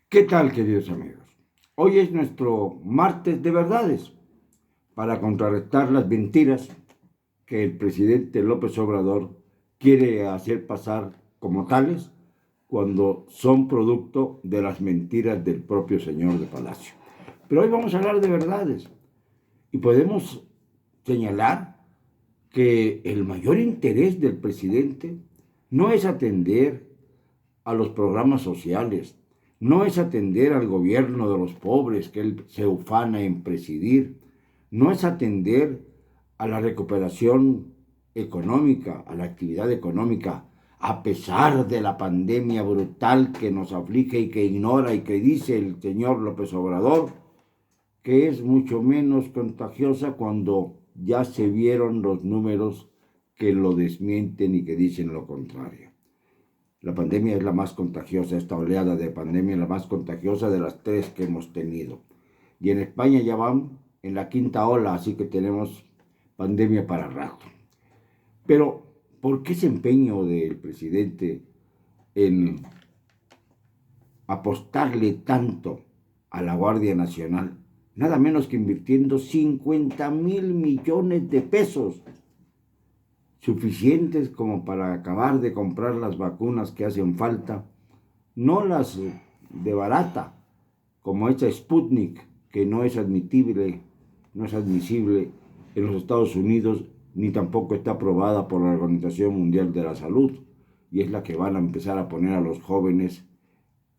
¿Qué tal, queridos amigos? Hoy es nuestro martes de verdades para contrarrestar las mentiras que el presidente López Obrador quiere hacer pasar como tales cuando son producto de las mentiras del propio señor de Palacio. Pero hoy vamos a hablar de verdades y podemos señalar que el mayor interés del presidente no es atender a los programas sociales, no es atender al gobierno de los pobres que él se ufana en presidir, no es atender a la recuperación económica, a la actividad económica, a pesar de la pandemia brutal que nos aflige y que ignora y que dice el señor López Obrador, que es mucho menos contagiosa cuando ya se vieron los números que lo desmienten y que dicen lo contrario. La pandemia es la más contagiosa, esta oleada de pandemia es la más contagiosa de las tres que hemos tenido. Y en España ya van en la quinta ola, así que tenemos pandemia para rato. Pero, ¿por qué ese empeño del presidente en apostarle tanto a la Guardia Nacional? Nada menos que invirtiendo 50,000 millones de pesos, suficientes como para acabar de comprar las vacunas que hacen falta, no las de barata, como esta Sputnik, que no es admitible, no es admisible en los Estados Unidos, ni tampoco está aprobada por la Organización Mundial de la Salud, y es la que van a empezar a poner a los jóvenes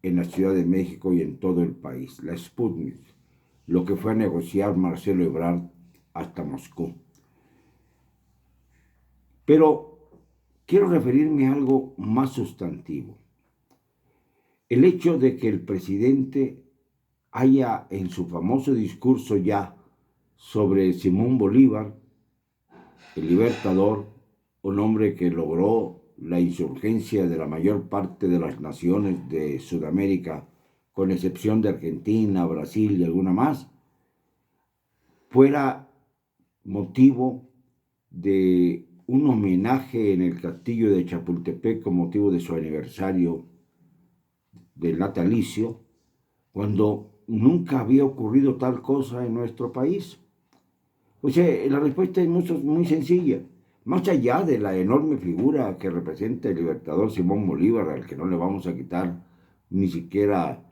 en la Ciudad de México y en todo el país, la Sputnik, lo que fue a negociar Marcelo Ebrard hasta Moscú. Pero quiero referirme a algo más sustantivo. El hecho de que el presidente haya en su famoso discurso ya sobre Simón Bolívar, el libertador, un hombre que logró la insurgencia de la mayor parte de las naciones de Sudamérica, con excepción de Argentina, Brasil y alguna más, fuera motivo de un homenaje en el castillo de Chapultepec con motivo de su aniversario del natalicio, cuando nunca había ocurrido tal cosa en nuestro país. O sea, la respuesta es muy sencilla. Más allá de la enorme figura que representa el libertador Simón Bolívar, al que no le vamos a quitar ni siquiera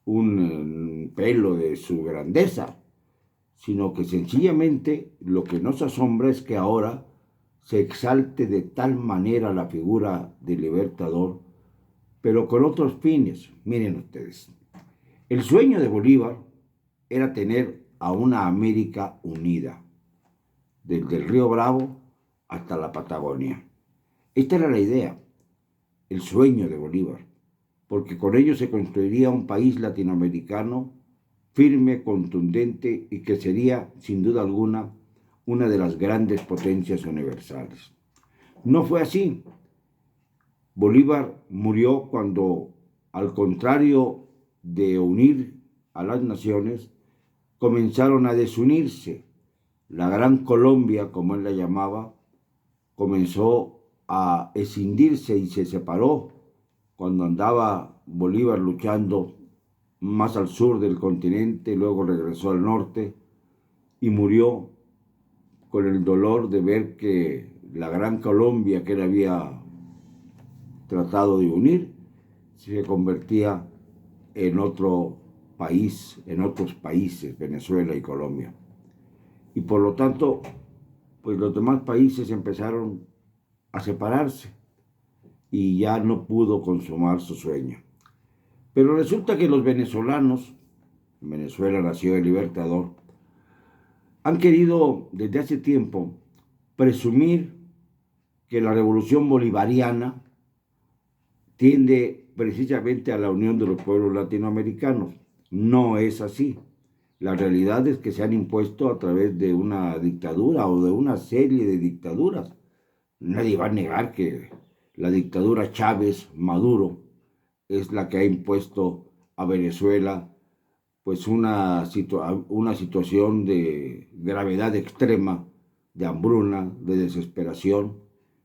un pelo de su grandeza, sino que sencillamente lo que nos asombra es que ahora se exalte de tal manera la figura del libertador, pero con otros fines. Miren ustedes, el sueño de Bolívar era tener a una América unida, desde el río Bravo hasta la Patagonia. Esta era la idea, el sueño de Bolívar, porque con ello se construiría un país latinoamericano firme, contundente y que sería, sin duda alguna, una de las grandes potencias universales. No fue así. Bolívar murió cuando, al contrario de unir a las naciones, comenzaron a desunirse. La Gran Colombia, como él la llamaba, comenzó a escindirse y se separó cuando andaba Bolívar luchando más al sur del continente, luego regresó al norte y murió con el dolor de ver que la Gran Colombia que él había tratado de unir se convertía en otro país, en otros países, Venezuela y Colombia. Y por lo tanto, pues los demás países empezaron a separarse y ya no pudo consumar su sueño. Pero resulta que los venezolanos, en Venezuela nació el libertador, han querido desde hace tiempo presumir que la revolución bolivariana tiende precisamente a la unión de los pueblos latinoamericanos. No es así. La realidad es que se han impuesto a través de una dictadura o de una serie de dictaduras. Nadie va a negar que la dictadura Chávez-Maduro es la que ha impuesto a Venezuela pues una situación de gravedad extrema, de hambruna, de desesperación,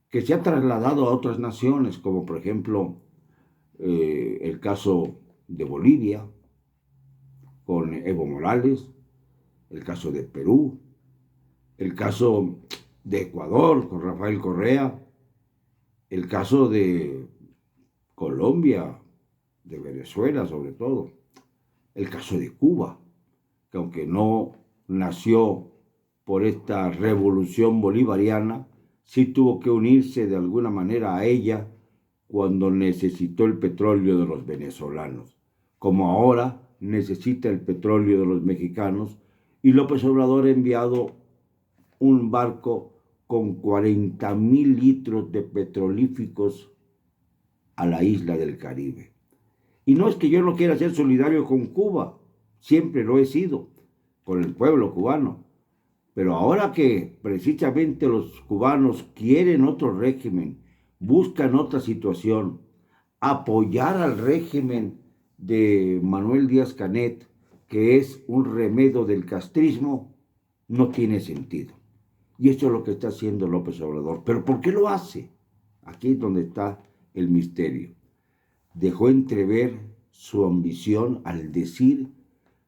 que se ha trasladado a otras naciones, como por ejemplo el caso de Bolivia, con Evo Morales, el caso de Perú, el caso de Ecuador, con Rafael Correa, el caso de Colombia, de Venezuela sobre todo, el caso de Cuba, que aunque no nació por esta revolución bolivariana, sí tuvo que unirse de alguna manera a ella cuando necesitó el petróleo de los venezolanos, como ahora necesita el petróleo de los mexicanos, y López Obrador ha enviado un barco con 40,000 litros de petrolíficos a la isla del Caribe. Y no es que yo no quiera ser solidario con Cuba, siempre lo he sido, con el pueblo cubano. Pero ahora que precisamente los cubanos quieren otro régimen, buscan otra situación, apoyar al régimen de Manuel Díaz-Canet, que es un remedio del castrismo, no tiene sentido. Y eso es lo que está haciendo López Obrador. ¿Pero por qué lo hace? Aquí es donde está el misterio. Dejó entrever su ambición al decir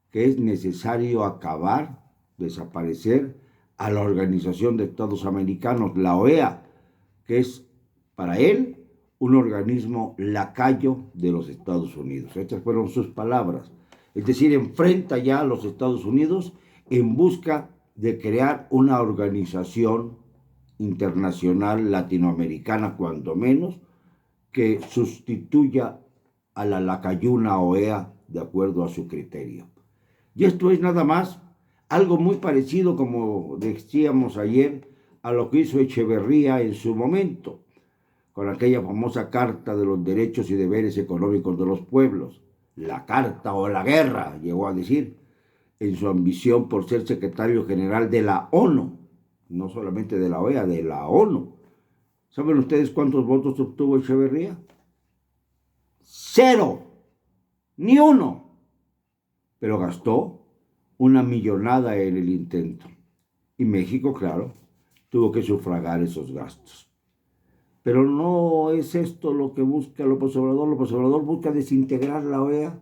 que es necesario acabar, desaparecer a la Organización de Estados Americanos, la OEA, que es para él un organismo lacayo de los Estados Unidos. Estas fueron sus palabras. Es decir, enfrenta ya a los Estados Unidos en busca de crear una organización internacional latinoamericana, cuando menos, que sustituya a la lacayuna OEA de acuerdo a su criterio. Y esto es nada más algo muy parecido, como decíamos ayer, a lo que hizo Echeverría en su momento, con aquella famosa Carta de los Derechos y Deberes Económicos de los Pueblos. La carta o la guerra, llegó a decir, en su ambición por ser secretario general de la ONU, no solamente de la OEA, de la ONU. ¿Saben ustedes cuántos votos obtuvo Echeverría? 0, ni uno. Pero gastó una millonada en el intento. Y México, claro, tuvo que sufragar esos gastos. Pero no es esto lo que busca López Obrador. López Obrador busca desintegrar la OEA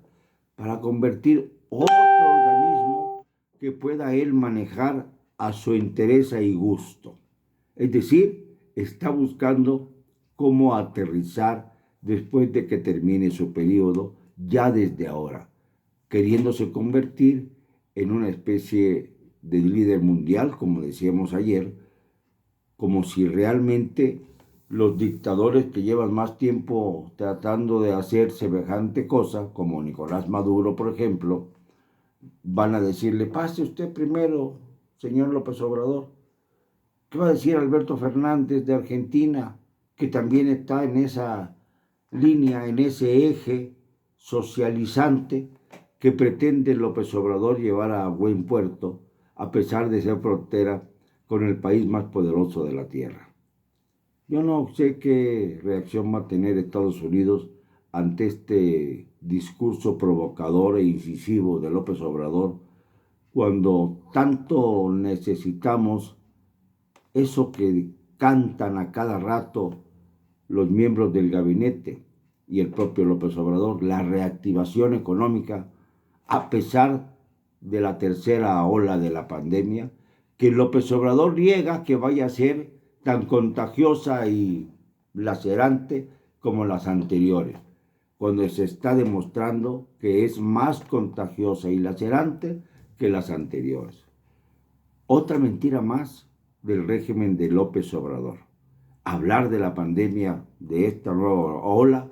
para convertir otro organismo que pueda él manejar a su interés y gusto. Es decir, está buscando cómo aterrizar después de que termine su periodo, ya desde ahora, queriéndose convertir en una especie de líder mundial, como decíamos ayer, como si realmente los dictadores que llevan más tiempo tratando de hacer semejante cosa, como Nicolás Maduro, por ejemplo, van a decirle: pase usted primero, señor López Obrador. ¿Qué va a decir Alberto Fernández de Argentina, que también está en esa línea, en ese eje socializante que pretende López Obrador llevar a buen puerto, a pesar de ser frontera con el país más poderoso de la Tierra? Yo no sé qué reacción va a tener Estados Unidos ante este discurso provocador e incisivo de López Obrador, cuando tanto necesitamos eso que cantan a cada rato los miembros del gabinete y el propio López Obrador, la reactivación económica, a pesar de la tercera ola de la pandemia, que López Obrador niega que vaya a ser tan contagiosa y lacerante como las anteriores, cuando se está demostrando que es más contagiosa y lacerante que las anteriores. Otra mentira más del régimen de López Obrador. Hablar de la pandemia, de esta nueva ola,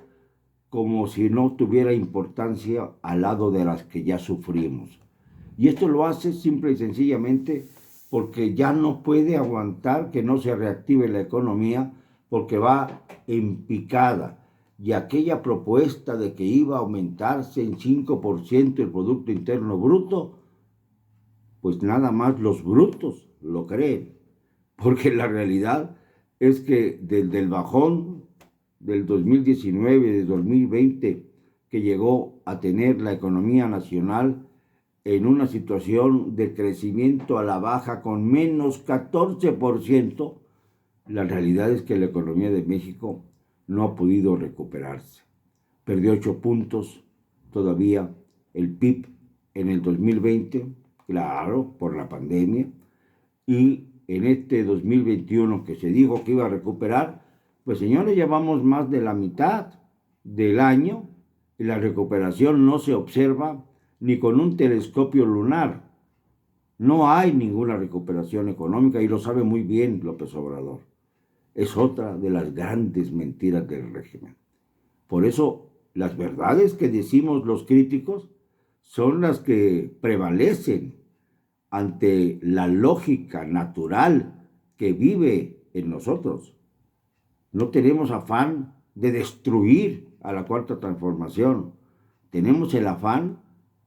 como si no tuviera importancia al lado de las que ya sufrimos. Y esto lo hace simple y sencillamente porque ya no puede aguantar que no se reactive la economía, porque va en picada. Y aquella propuesta de que iba a aumentarse en 5% el Producto Interno Bruto, pues nada más los brutos lo creen, porque la realidad es que desde el bajón del 2019, de 2020, que llegó a tener la economía nacional en una situación de crecimiento a la baja con menos 14%, la realidad es que la economía de México no ha podido recuperarse. Perdió 8 puntos todavía el PIB en el 2020, claro, por la pandemia, y en este 2021 que se dijo que iba a recuperar, pues señores, llevamos más de la mitad del año y la recuperación no se observa ni con un telescopio lunar. No hay ninguna recuperación económica y lo sabe muy bien López Obrador. Es otra de las grandes mentiras del régimen. Por eso, las verdades que decimos los críticos son las que prevalecen ante la lógica natural que vive en nosotros. No tenemos afán de destruir a la Cuarta Transformación. Tenemos el afán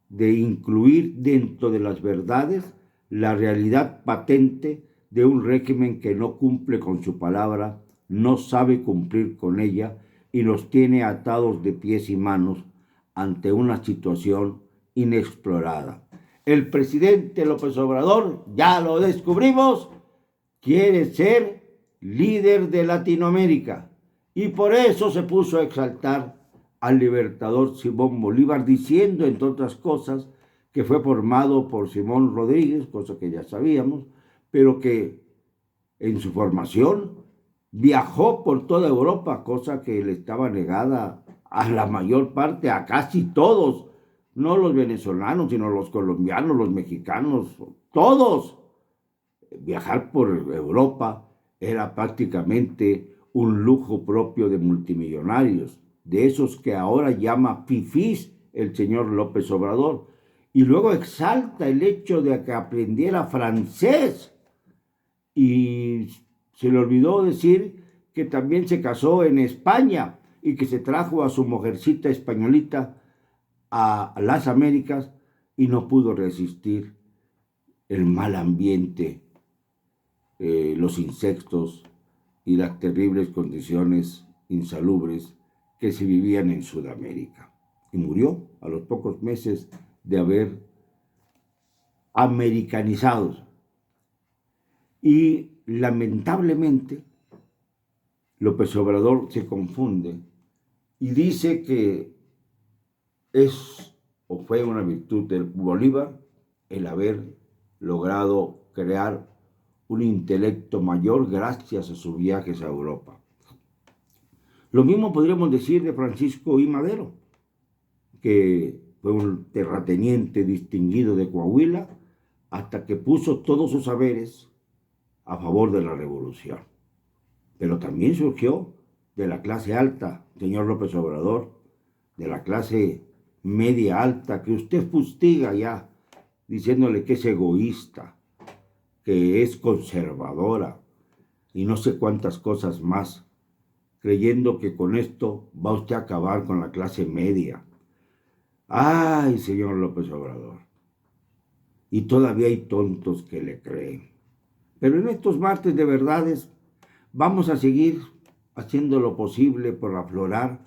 de incluir dentro de las verdades la realidad patente de un régimen que no cumple con su palabra, no sabe cumplir con ella y nos tiene atados de pies y manos ante una situación inexplorada. El presidente López Obrador, ya lo descubrimos, quiere ser líder de Latinoamérica y por eso se puso a exaltar al libertador Simón Bolívar, diciendo, entre otras cosas, que fue formado por Simón Rodríguez, cosa que ya sabíamos, pero que en su formación viajó por toda Europa, cosa que le estaba negada a la mayor parte, a casi todos, no los venezolanos, sino los colombianos, los mexicanos, todos. Viajar por Europa era prácticamente un lujo propio de multimillonarios, de esos que ahora llama fifís el señor López Obrador, y luego exalta el hecho de que aprendiera francés, y se le olvidó decir que también se casó en España y que se trajo a su mujercita españolita a las Américas y no pudo resistir el mal ambiente, los insectos y las terribles condiciones insalubres que se vivían en Sudamérica. Y murió a los pocos meses de haber americanizado. Y lamentablemente López Obrador se confunde y dice que es o fue una virtud del Bolívar el haber logrado crear un intelecto mayor gracias a sus viajes a Europa. Lo mismo podríamos decir de Francisco I. Madero, que fue un terrateniente distinguido de Coahuila hasta que puso todos sus saberes a favor de la revolución. Pero también surgió de la clase alta, señor López Obrador, de la clase media alta, que usted fustiga ya, diciéndole que es egoísta, que es conservadora y no sé cuántas cosas más, creyendo que con esto va usted a acabar con la clase media. ¡Ay, señor López Obrador! Y todavía hay tontos que le creen. Pero en estos martes de verdades vamos a seguir haciendo lo posible por aflorar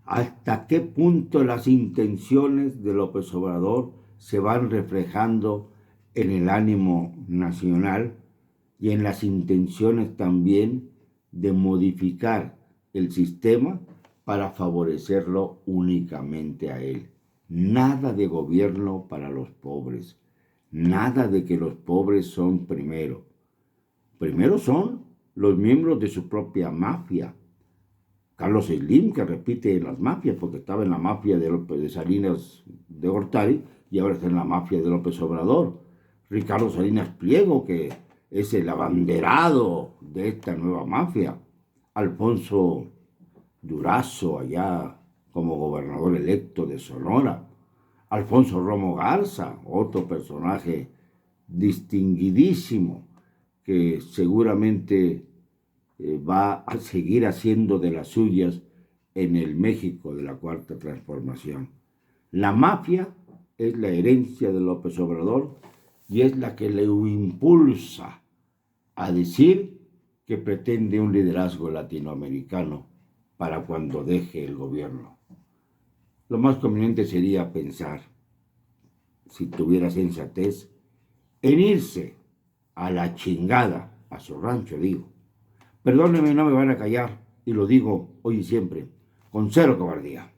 hasta qué punto las intenciones de López Obrador se van reflejando en el ánimo nacional y en las intenciones también de modificar el sistema para favorecerlo únicamente a él. Nada de gobierno para los pobres, nada de que los pobres son primero. Primero son los miembros de su propia mafia. Carlos Slim, que repite en las mafias, porque estaba en la mafia de Salinas de Gortari y ahora está en la mafia de López Obrador. Ricardo Salinas Pliego, que es el abanderado de esta nueva mafia. Alfonso Durazo, allá como gobernador electo de Sonora. Alfonso Romo Garza, otro personaje distinguidísimo, que seguramente va a seguir haciendo de las suyas en el México de la Cuarta Transformación. La mafia es la herencia de López Obrador y es la que le impulsa a decir que pretende un liderazgo latinoamericano para cuando deje el gobierno. Lo más conveniente sería pensar, si tuviera sensatez, en irse a la chingada, a su rancho, digo. Perdónenme, no me van a callar, y lo digo hoy y siempre, con cero cobardía.